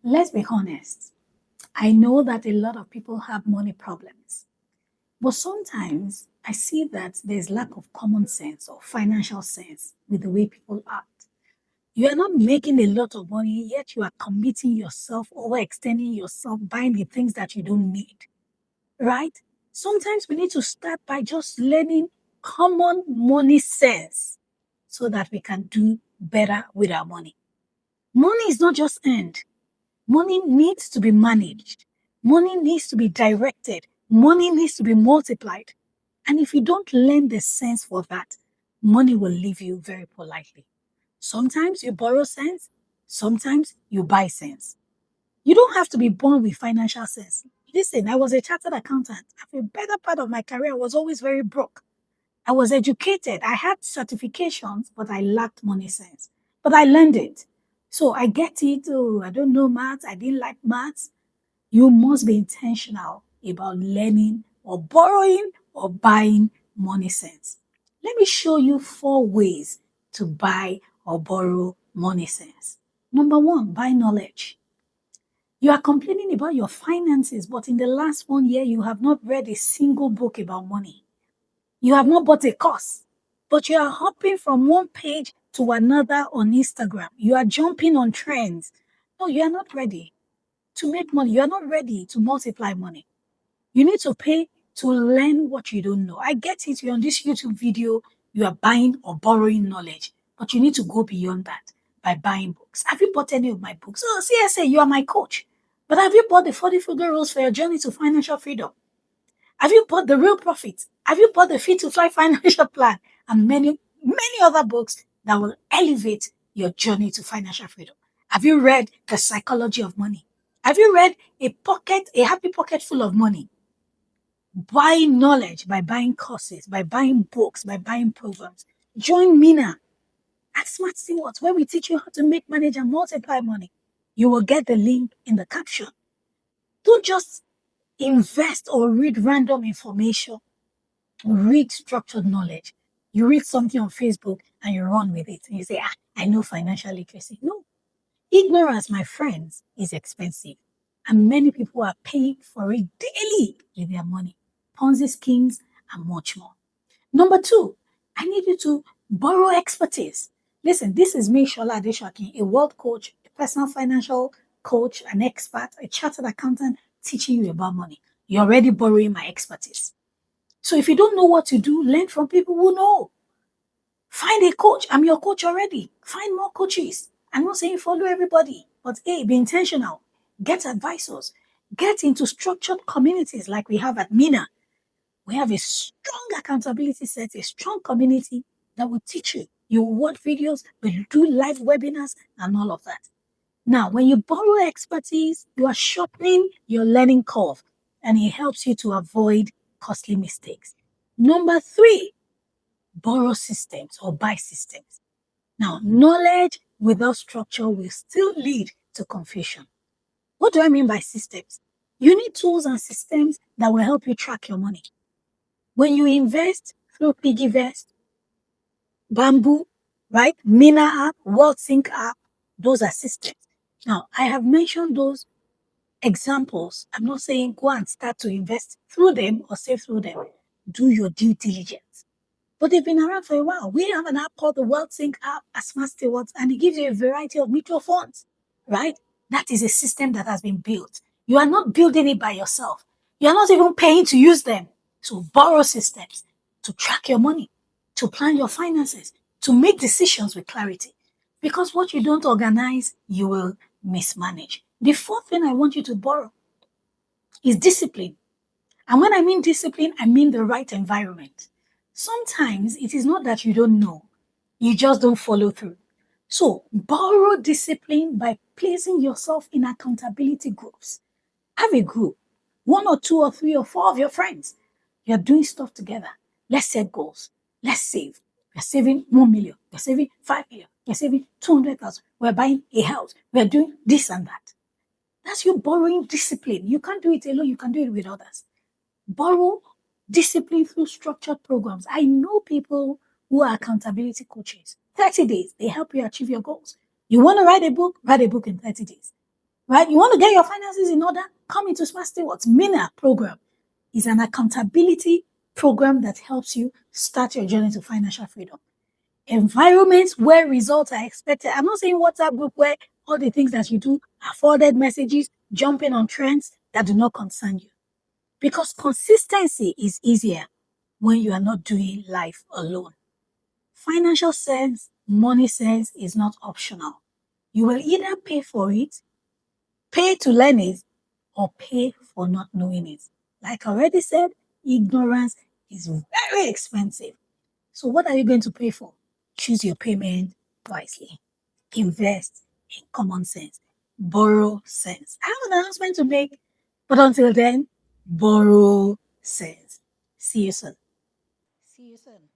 Let's be honest. I know that a lot of people have money problems, but sometimes I see that there's lack of common sense or financial sense with the way people act. You are not making a lot of money, yet you are committing yourself, overextending yourself, buying the things that you don't need, right? Sometimes we need to start by just learning common money sense so that we can do better with our money. Money is not just earned. Money needs to be managed. Money needs to be directed. Money needs to be multiplied. And if you don't learn the sense for that, money will leave you very politely. Sometimes you borrow sense, sometimes you buy sense. You don't have to be born with financial sense. Listen, I was a chartered accountant. For a better part of my career, I was always very broke. I was educated. I had certifications, but I lacked money sense. But I learned it. So I get it. Oh, I don't know maths. I didn't like maths. You must be intentional about learning or borrowing or buying money sense. Let me show you 4 ways to buy or borrow money sense. Number one, buy knowledge. You are complaining about your finances, but in the last 1 year, you have not read a single book about money. You have not bought a course, but you are hopping from one page to another on Instagram. You are jumping on trends. No, you are not ready to make money. You are not ready to multiply money. You need to pay to learn what you don't know. I get it. You're on this YouTube video, you are buying or borrowing knowledge, but you need to go beyond that by buying books. Have you bought any of my books? Oh, CSA, you are my coach. But have you bought the 40 Frugal Rules for your journey to financial freedom? Have you bought The Real Profit? Have you bought the Fit to Fly Financial Plan? And many, many other books that will elevate your journey to financial freedom. Have you read The Psychology of Money? Have you read A Happy Pocket Full of Money? Buy knowledge by buying courses, by buying books, by buying programs. Join Mina at Smart Stewards, where we teach you how to make, manage, and multiply money. You will get the link in the caption. Don't just invest or read random information. Read structured knowledge. You read something on Facebook and you run with it. And you say, I know financial literacy. No. Ignorance, my friends, is expensive. And many people are paying for it daily with their money. Ponzi schemes and much more. Number two, I need you to borrow expertise. Listen, this is me, Shola Adeshokin, a world coach, a personal financial coach, an expert, a chartered accountant teaching you about money. You're already borrowing my expertise. So if you don't know what to do, learn from people who know. Find a coach. I'm your coach already. Find more coaches. I'm not saying follow everybody, but hey, be intentional. Get advisors. Get into structured communities like we have at Mina. We have a strong accountability set, a strong community that will teach you. You will watch videos, we'll do live webinars and all of that. Now, when you borrow expertise, you are sharpening your learning curve and it helps you to avoid costly mistakes. Number three, borrow systems or buy systems. Now, knowledge without structure will still lead to confusion. What do I mean by systems? You need tools and systems that will help you track your money. When you invest through PiggyVest, Bamboo, right? Mina app, WorldSync app, those are systems. Now, I have mentioned those examples. I'm not saying go and start to invest through them or save through them. Do your due diligence. But they've been around for a while. We have an app called the WorldSync app at Smart Stewards, and it gives you a variety of mutual funds, right? That is a system that has been built. You are not building it by yourself. You are not even paying to use them. To borrow systems, to track your money, to plan your finances, to make decisions with clarity. Because what you don't organize, you will mismanage. The fourth thing I want you to borrow is discipline. And when I mean discipline, I mean the right environment. Sometimes it is not that you don't know, you just don't follow through. So borrow discipline by placing yourself in accountability groups. Have a group, 1 or 2 or 3 or 4 of your friends. You're doing stuff together. Let's set goals. Let's save. We're saving 1 million. We're saving 5 million. We're saving 200,000. We're buying a house. We're doing this and that. That's you borrowing discipline. You can't do it alone. You can do it with others. Borrow discipline through structured programs. I know people who are accountability coaches. 30 days, they help you achieve your goals. You want to write a book in 30 days. right? You want to get your finances in order? Come into Smart Stewards. MENA program is an accountability program that helps you start your journey to financial freedom. Environments where results are expected. I'm not saying WhatsApp group where all the things that you do are forwarded messages, jumping on trends that do not concern you. Because consistency is easier when you are not doing life alone. Financial sense, money sense is not optional. You will either pay for it, pay to learn it, or pay for not knowing it. Like I already said, ignorance is very expensive. So what are you going to pay for? Choose your payment wisely. Invest in common sense. Borrow sense. I have an announcement to make, but until then, borrow sense. See you soon. See you soon.